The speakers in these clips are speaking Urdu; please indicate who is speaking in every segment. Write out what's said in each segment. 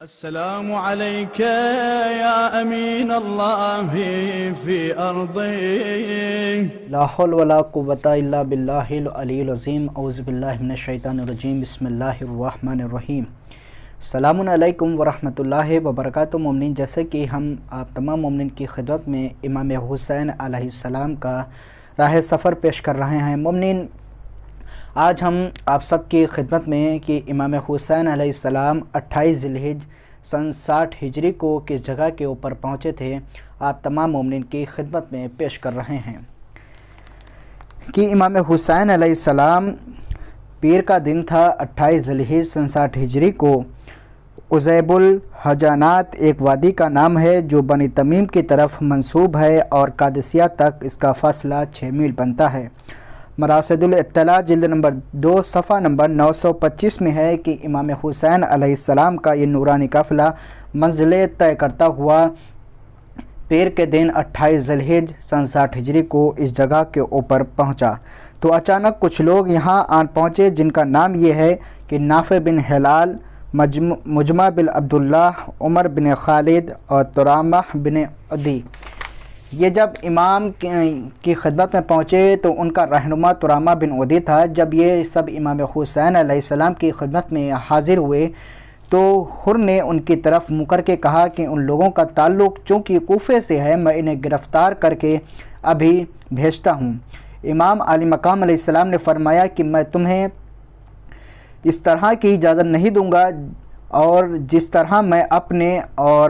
Speaker 1: السلام عليك يا أمين الله في أرضي
Speaker 2: لا حول ولا قوة إلا بالله العلی العظیم اعوذ باللہ من الشیطان الرجیم بسم اللہ الرحمن الرحیم السلام علیکم ورحمۃ اللہ وبرکاتہ۔ مومنین، جیسے کہ ہم آپ تمام مومنین کی خدمت میں امام حسین علیہ السلام کا راہ سفر پیش کر رہے ہیں۔ مومنین، آج ہم آپ سب کی خدمت میں کہ امام حسین علیہ السلام 28 ذی الحجہ سن 60 ہجری کو کس جگہ کے اوپر پہنچے تھے، آپ تمام مومنین کی خدمت میں پیش کر رہے ہیں کہ امام حسین علیہ السلام پیر کا دن تھا 28 ذی الحجہ سن 60 ہجری کو عزیب الحجانات ایک وادی کا نام ہے جو بنی تمیم کی طرف منسوب ہے اور قادسیہ تک اس کا فاصلہ 6 میل بنتا ہے۔ مراسد الاطلاع جلد نمبر 2 صفحہ نمبر 925 میں ہے کہ امام حسین علیہ السلام کا یہ نورانی قافلہ منزل طے کرتا ہوا پیر کے دن 28 ذی الحجہ سن 60 ہجری کو اس جگہ کے اوپر پہنچا تو اچانک کچھ لوگ یہاں آن پہنچے جن کا نام یہ ہے کہ نافع بن ہلال، مجمع بن عبداللہ، عمر بن خالد اور ترامہ بن عدی۔ یہ جب امام کی خدمت میں پہنچے تو ان کا رہنما ترامہ بن عدی تھا۔ جب یہ سب امام حسین علیہ السلام کی خدمت میں حاضر ہوئے تو حر نے ان کی طرف منہ کر کے کہا کہ ان لوگوں کا تعلق چونکہ کوفے سے ہے، میں انہیں گرفتار کر کے ابھی بھیجتا ہوں۔ امام علی مقام علیہ السلام نے فرمایا کہ میں تمہیں اس طرح کی اجازت نہیں دوں گا، اور جس طرح میں اپنے اور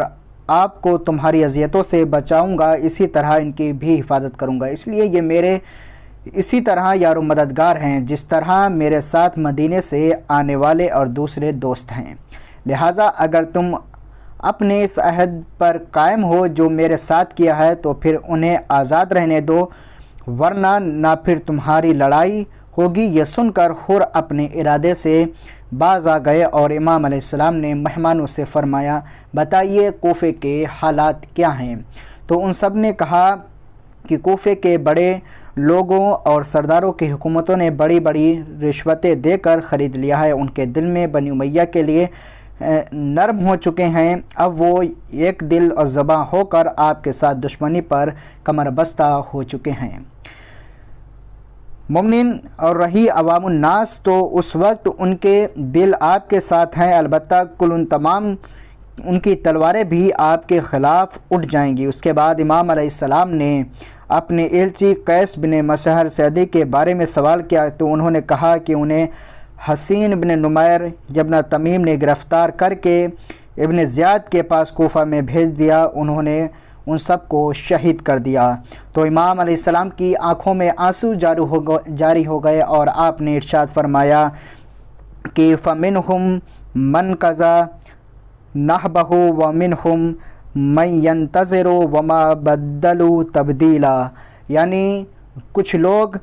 Speaker 2: آپ کو تمہاری اذیتوں سے بچاؤں گا اسی طرح ان کی بھی حفاظت کروں گا، اس لیے یہ میرے اسی طرح یار و مددگار ہیں جس طرح میرے ساتھ مدینے سے آنے والے اور دوسرے دوست ہیں۔ لہٰذا اگر تم اپنے اس عہد پر قائم ہو جو میرے ساتھ کیا ہے تو پھر انہیں آزاد رہنے دو، ورنہ نہ پھر تمہاری لڑائی ہوگی۔ یہ سن کر حر اپنے ارادے سے باز آ گئے اور امام علیہ السلام نے مہمانوں سے فرمایا، بتائیے کوفے کے حالات کیا ہیں؟ تو ان سب نے کہا کہ کوفے کے بڑے لوگوں اور سرداروں کی حکومتوں نے بڑی بڑی رشوتیں دے کر خرید لیا ہے، ان کے دل میں بنی امیہ کے لیے نرم ہو چکے ہیں، اب وہ ایک دل اور زباں ہو کر آپ کے ساتھ دشمنی پر کمر بستہ ہو چکے ہیں۔ مومنین، اور رہی عوام الناس تو اس وقت ان کے دل آپ کے ساتھ ہیں، البتہ کل تمام ان کی تلواریں بھی آپ کے خلاف اٹھ جائیں گی۔ اس کے بعد امام علیہ السلام نے اپنے ایلچی قیس بن مسہر سعدی کے بارے میں سوال کیا تو انہوں نے کہا کہ انہیں حسین بن نمیر ابن تمیم نے گرفتار کر کے ابن زیاد کے پاس کوفہ میں بھیج دیا، انہوں نے ان سب کو شہید کر دیا۔ تو امام علیہ السلام کی آنکھوں میں آنسو جاری ہو گئے اور آپ نے ارشاد فرمایا کہ فَمِنْهُمْ مَنْ قَضَى نَحْبَهُ وَمِنْهُمْ مَنْ يَنْتَظِرُ وَمَا بَدَّلُوا تَبْدِيلًا، یعنی کچھ لوگ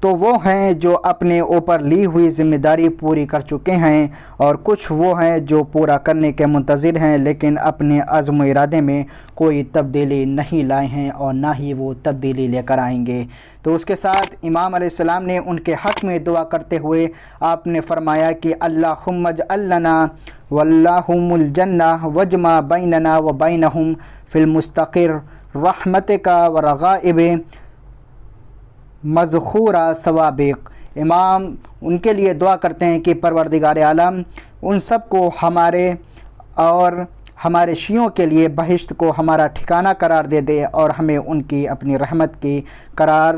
Speaker 2: تو وہ ہیں جو اپنے اوپر لی ہوئی ذمہ داری پوری کر چکے ہیں، اور کچھ وہ ہیں جو پورا کرنے کے منتظر ہیں لیکن اپنے عزم و ارادے میں کوئی تبدیلی نہیں لائے ہیں اور نہ ہی وہ تبدیلی لے کر آئیں گے۔ تو اس کے ساتھ امام علیہ السلام نے ان کے حق میں دعا کرتے ہوئے آپ نے فرمایا کہ اللہم اجعل لنا ولہم الجنہ واجمع بیننا وبینہم فی المستقر رحمتک ورغائب مذخورہ ثوابق۔ امام ان کے لیے دعا کرتے ہیں کہ پروردگار عالم ان سب کو ہمارے اور ہمارے شیعوں کے لیے بہشت کو ہمارا ٹھکانہ قرار دے دے اور ہمیں ان کی اپنی رحمت کی قرار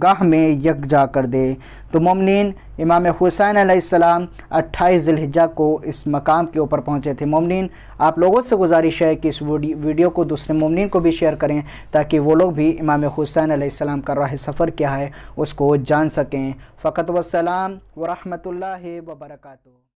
Speaker 2: گاہ میں یکجا کر دے۔ تو مومنین، امام حسین علیہ السلام 28 ذی الحجہ کو اس مقام کے اوپر پہنچے تھے۔ مومنین، آپ لوگوں سے گزارش ہے کہ اس ویڈیو کو دوسرے مومنین کو بھی شیئر کریں تاکہ وہ لوگ بھی امام حسین علیہ السلام کا راہ سفر کیا ہے اس کو جان سکیں۔ فقط والسلام ورحمۃ اللہ وبرکاتہ۔